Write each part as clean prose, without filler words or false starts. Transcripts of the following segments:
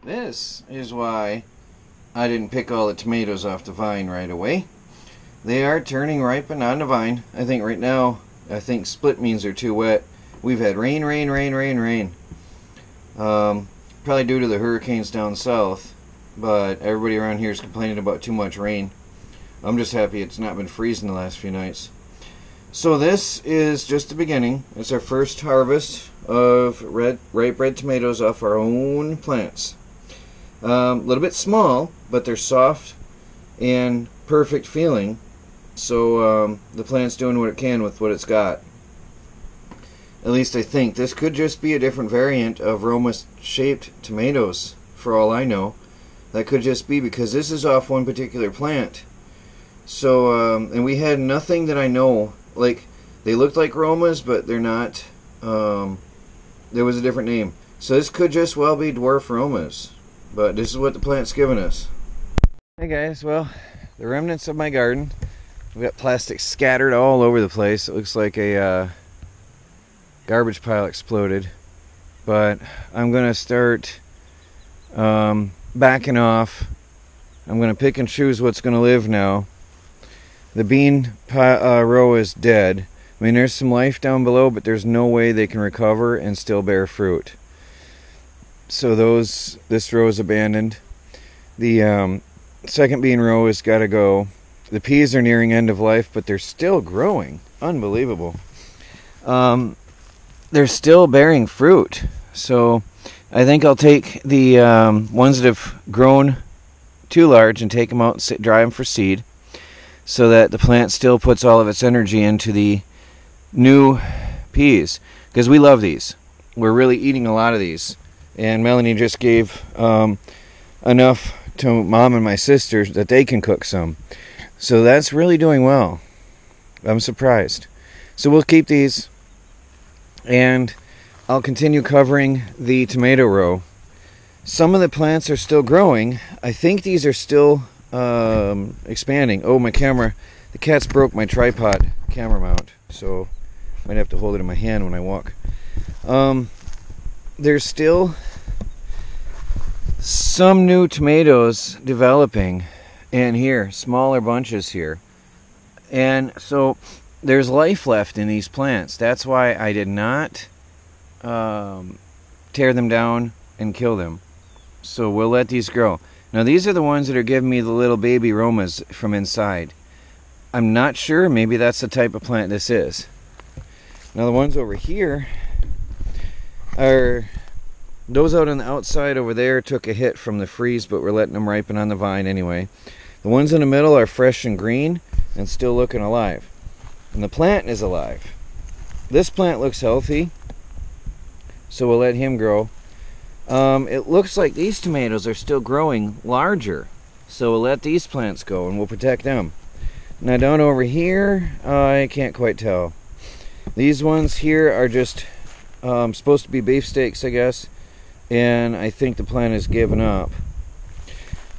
This is why I didn't pick all the tomatoes off the vine right away. They are turning ripe and on the vine. I think right now, split means they're too wet. We've had rain. Probably due to the hurricanes down south, but everybody around here is complaining about too much rain. I'm just happy it's not been freezing the last few nights. So this is just the beginning. It's our first harvest of ripe red tomatoes off our own plants. A little bit small, but they're soft and perfect feeling. So the plant's doing what it can with what it's got. At least I think. This could just be a different variant of Roma-shaped tomatoes, for all I know. That could just be because this is off one particular plant. So, and we had nothing that I know. Like, they looked like Romas, but they're not. There was a different name. So this could just well be dwarf Romas. But this is what the plant's given us. Hey guys, well, the remnants of my garden. We've got plastic scattered all over the place. It looks like a garbage pile exploded. But I'm going to start backing off. I'm going to pick and choose what's going to live now. The bean row is dead. I mean, there's some life down below, but there's no way they can recover and still bear fruit. So this row is abandoned. The second bean row has got to go. The peas are nearing end of life, but they're still growing. Unbelievable. They're still bearing fruit. So I think I'll take the ones that have grown too large and take them out and dry them for seed, so that the plant still puts all of its energy into the new peas, because we love these. We're really eating a lot of these, and Melanie just gave enough to Mom and my sister that they can cook some. So that's really doing well. I'm surprised. So we'll keep these, and I'll continue covering the tomato row. Some of the plants are still growing. I think these are still expanding. Oh, my camera. The cats broke my tripod camera mount, so I might have to hold it in my hand when I walk. There's still some new tomatoes developing, and here, smaller bunches here. And so there's life left in these plants. That's why I did not tear them down and kill them. So we'll let these grow. Now these are the ones that are giving me the little baby Romas from inside. I'm not sure, maybe that's the type of plant this is. Now the ones over here are, those out on the outside over there took a hit from the freeze, but we're letting them ripen on the vine anyway. The ones in the middle are fresh and green and still looking alive. And the plant is alive. This plant looks healthy, so we'll let him grow. It looks like these tomatoes are still growing larger, so we'll let these plants go and we'll protect them. Now down over here, I can't quite tell. These ones here are just supposed to be beefsteaks, I guess, and I think the plant has given up.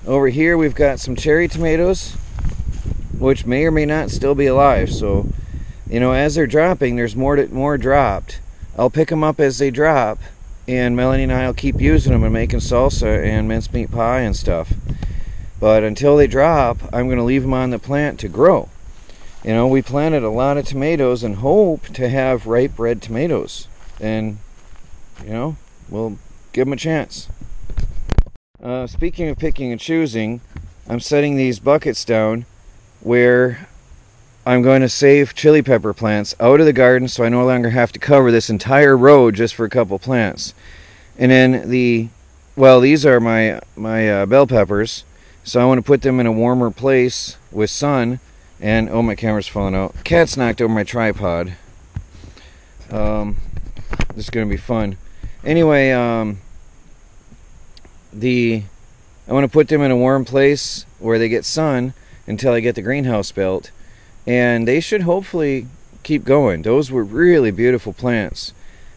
Over here we've got some cherry tomatoes, which may or may not still be alive. So, you know, as they're dropping, there's more dropped. I'll pick them up as they drop, and Melanie and I will keep using them and making salsa and mincemeat pie and stuff. But until they drop, I'm going to leave them on the plant to grow. You know, we planted a lot of tomatoes and hope to have ripe red tomatoes. And, you know, we'll give them a chance. Speaking of picking and choosing, I'm setting these buckets down where I'm going to save chili pepper plants out of the garden, so I no longer have to cover this entire row just for a couple plants. And then these are my bell peppers, so I want to put them in a warmer place with sun. And oh, my camera's falling out. Cat's knocked over my tripod. This is going to be fun. Anyway, I want to put them in a warm place where they get sun until I get the greenhouse built. And they should hopefully keep going. Those were really beautiful plants.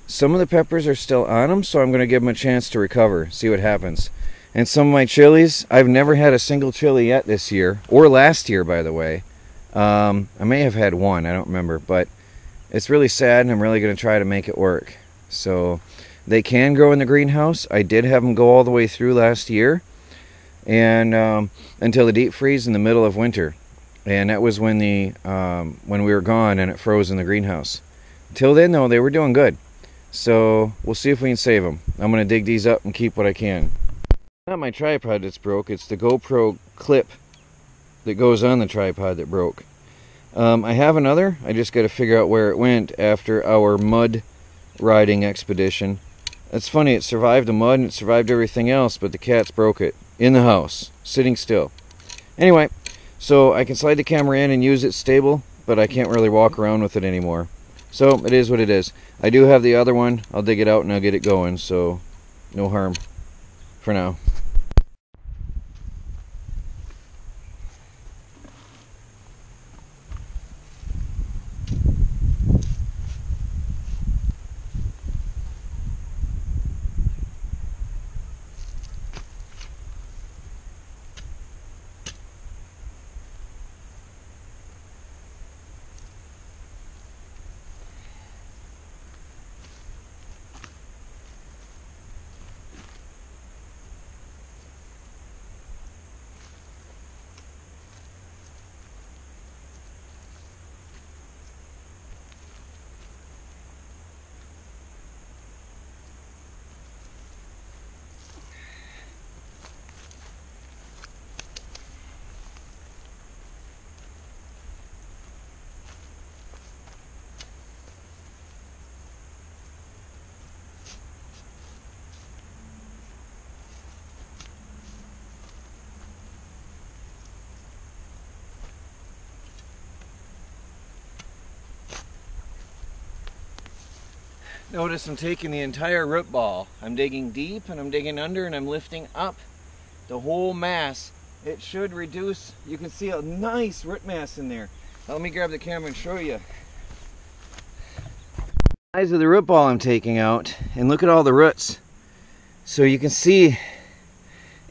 Some of the peppers are still on them, so I'm going to give them a chance to recover, see what happens. And some of my chilies, I've never had a single chili yet this year, or last year, by the way. I may have had one, I don't remember, but it's really sad, and I'm really going to try to make it work. So They can grow in the greenhouse. I did have them go all the way through last year, and until the deep freeze in the middle of winter, and that was when when we were gone and it froze in the greenhouse. Till then, though, they were doing good. So we'll see if we can save them. I'm going to dig these up and keep what I can. Not my tripod that's broke, it's the GoPro clip that goes on the tripod that broke. I have another, I just got to figure out where it went after our mud riding expedition. It's funny, it survived the mud and it survived everything else, but the cats broke it in the house, sitting still. Anyway, so I can slide the camera in and use it stable, but I can't really walk around with it anymore. So it is what it is. I do have the other one. I'll dig it out and I'll get it going, so no harm for now. Notice I'm taking the entire root ball. I'm digging deep and I'm digging under and I'm lifting up the whole mass. It should reduce. You can see a nice root mass in there. Now let me grab the camera and show you. The size of the root ball I'm taking out, and look at all the roots. So you can see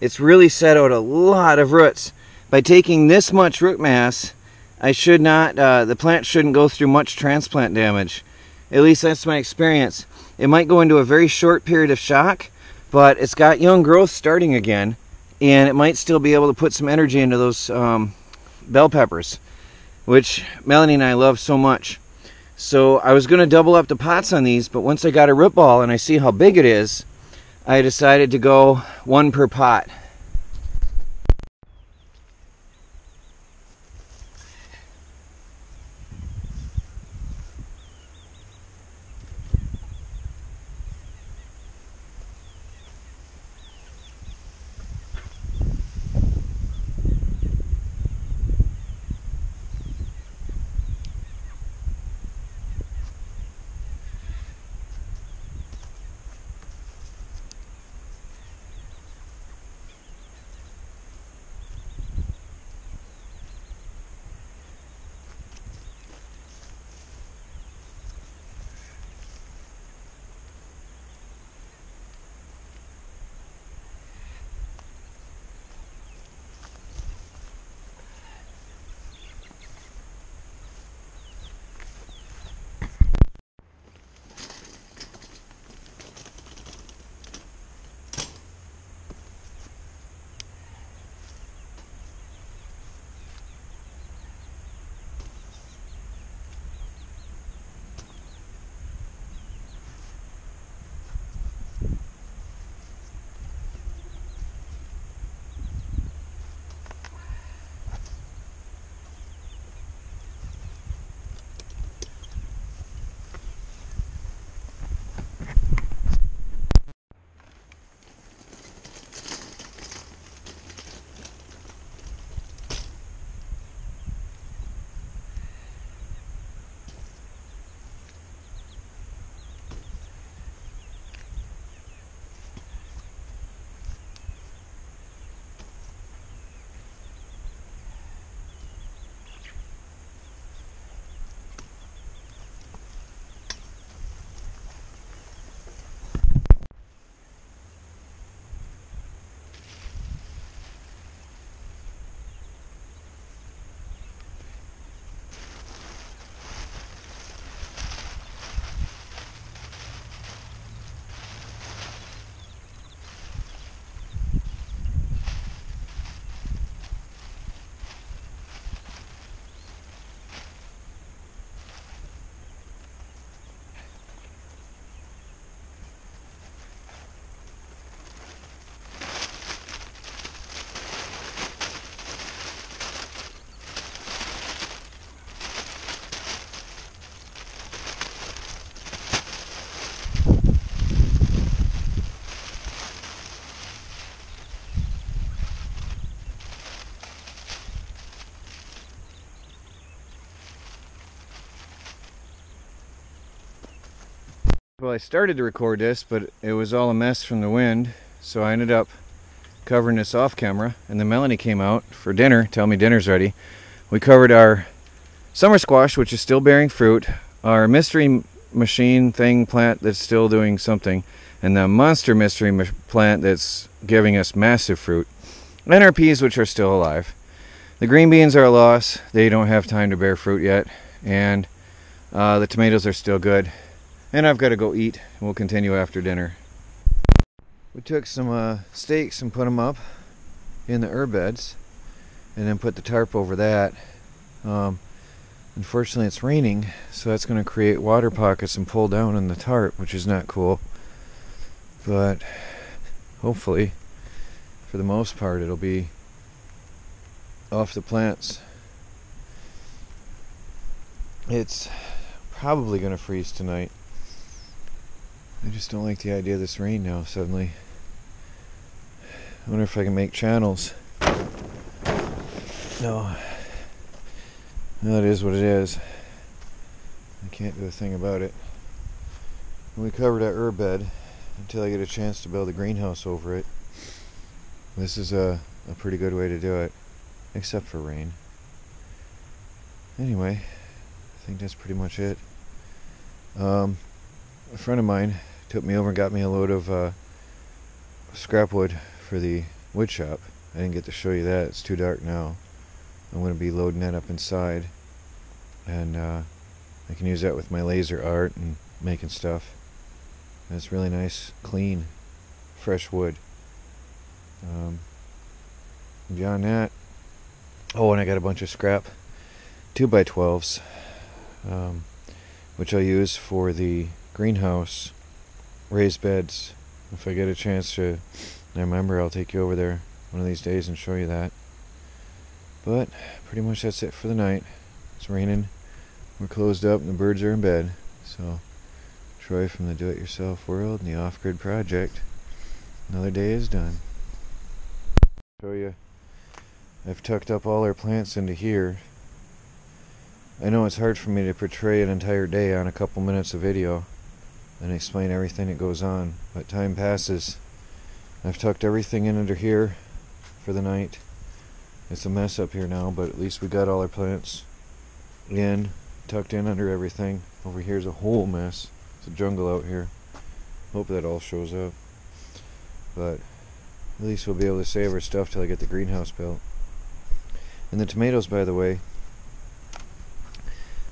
it's really set out a lot of roots. By taking this much root mass, I should not, the plant shouldn't go through much transplant damage. At least that's my experience. It might go into a very short period of shock, but it's got young growth starting again, and it might still be able to put some energy into those bell peppers, which Melanie and I love so much. So I was going to double up the pots on these, but once I got a root ball and I see how big it is, I decided to go one per pot. Well, I started to record this, but it was all a mess from the wind, so I ended up covering this off camera, and then Melanie came out for dinner, tell me dinner's ready. We covered our summer squash, which is still bearing fruit, our mystery machine thing plant that's still doing something, and the monster mystery plant that's giving us massive fruit, and our peas, which are still alive. The green beans are a loss. They don't have time to bear fruit yet, and the tomatoes are still good. And I've got to go eat, and we'll continue after dinner. We took some stakes and put them up in the herb beds, and then put the tarp over that. Unfortunately it's raining, so that's going to create water pockets and pull down on the tarp, which is not cool. But hopefully, for the most part, it'll be off the plants. It's probably going to freeze tonight. I just don't like the idea of this rain now suddenly. I wonder if I can make channels. No. No, it is what it is. I can't do a thing about it. We covered our herb bed until I get a chance to build a greenhouse over it. This is a pretty good way to do it, except for rain. Anyway, I think that's pretty much it. A friend of mine took me over and got me a load of scrap wood for the wood shop. I didn't get to show you that, it's too dark now. I'm going to be loading that up inside, and I can use that with my laser art and making stuff. And it's really nice, clean, fresh wood. Beyond that, oh, and I got a bunch of scrap 2x12s, which I'll use for the greenhouse raised beds. If I get a chance to, I remember, I'll take you over there one of these days and show you that. But pretty much that's it for the night. It's raining, we're closed up, and the birds are in bed. So Troy from the Do-It-Yourself World and the Off-Grid Project, another day is done. Show you, I've tucked up all our plants into here. I know it's hard for me to portray an entire day on a couple minutes of video and explain everything that goes on, but time passes. I've tucked everything in under here for the night. It's a mess up here now, but at least we got all our plants in, tucked in under everything. Over here's a whole mess. It's a jungle out here. Hope that all shows up. But at least we'll be able to save our stuff till I get the greenhouse built. And the tomatoes, by the way,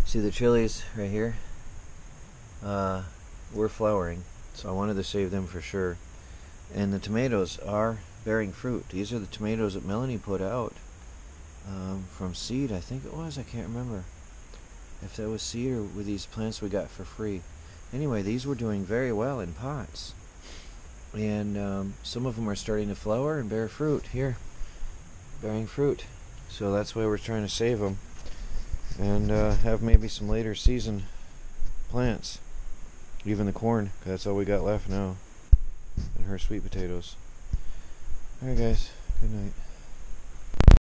see the chilies right here? We're flowering, so I wanted to save them for sure. And the tomatoes are bearing fruit. These are the tomatoes that Melanie put out from seed, I think it was. I can't remember if that was seed or were these plants we got for free. Anyway, these were doing very well in pots, and some of them are starting to flower and bear fruit. Here, bearing fruit. So that's why we're trying to save them and have maybe some later season plants. Even the corn, 'cause that's all we got left now. And her sweet potatoes. Alright guys, good night.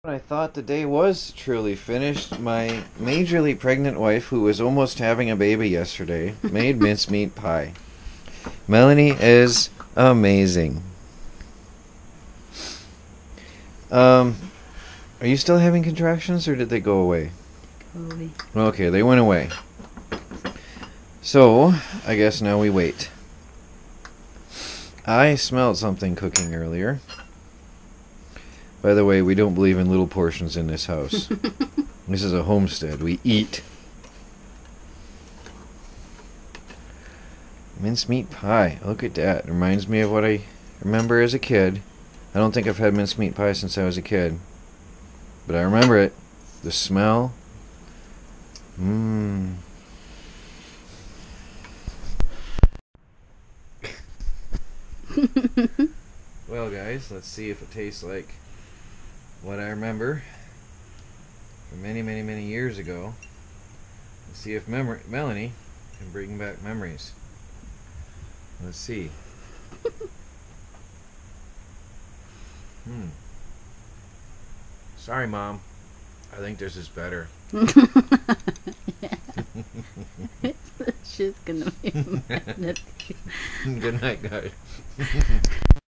I thought the day was truly finished. My majorly pregnant wife, who was almost having a baby yesterday, made mincemeat pie. Melanie is amazing. Are you still having contractions, or did they go away? Go away. Okay, they went away. So, I guess now we wait. I smelled something cooking earlier. By the way, we don't believe in little portions in this house. This is a homestead. We eat. Mincemeat pie. Look at that. It reminds me of what I remember as a kid. I don't think I've had mincemeat pie since I was a kid. But I remember it. The smell. Mmm. Well guys, let's see if it tastes like what I remember from many, many, many years ago. Let's see if Melanie can bring back memories. Let's see. Sorry, Mom. I think this is better. It's just gonna be Good night, guys.